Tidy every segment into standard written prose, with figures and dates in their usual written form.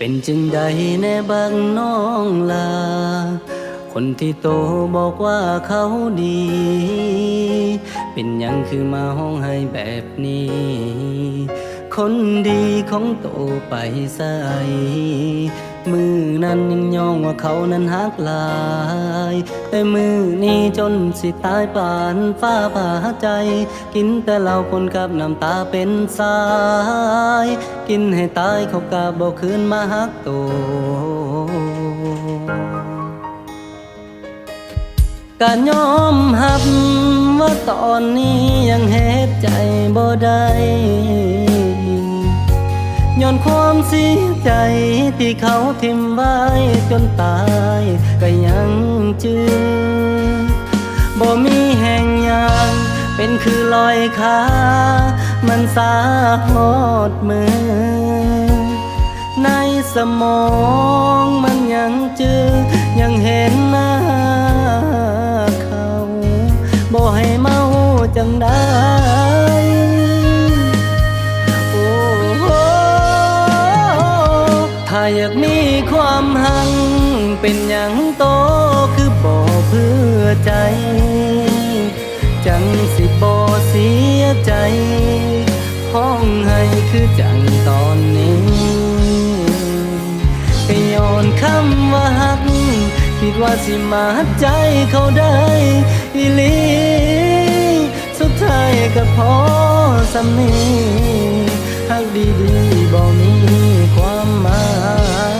เป็นจึงใดแน่บังน้องลาคนที่โตบอกว่าเขาดี เป็นยังคือมาห้องให้แบบนี้ คนดีของโตไปใส่มือนั้นยังยองว่าเขานั้นฮักหลาย แต่มือนี้จนสิตายป่านฟ้าผ่าใจ กินแต่เหล้าคนกับน้ำตาเป็นสาย กินให้ตายเขากะบอกคืนมาฮักโตการยอมหับว่าตอนนี้ยังเฮ็ดใจบ่ได้ย้อนความเสียใจที่เขาทิ่มไว้จนตายก็ยังจืดบ่มีแห่งยางเป็นคือลอยขามันสาหอดมือในสมองมันยังจืดยังเห็นหน้าเขาบ่ให้เมาจังได้โอ้โหถ้าอยากมีความหังเป็นอย่างโตคือบ่เพื่อใจจังสิบ่เสียใจห้องให้คือจังตอนนี้ก็ย้อนคำว่าฮักคิดว่าสิมาใจเขาได้อีหลีสุดท้ายก็พอสำนีฮักดีๆบ่มีความหมาย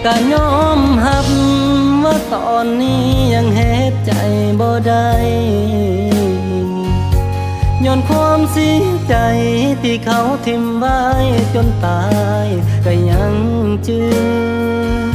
ก็ยอมหับว่าตอนนี้ยังเฮ็ดใจบ่ได้ย้อนความเสียใจที่เขาทิ่มไว้จนตายก็ยังจืด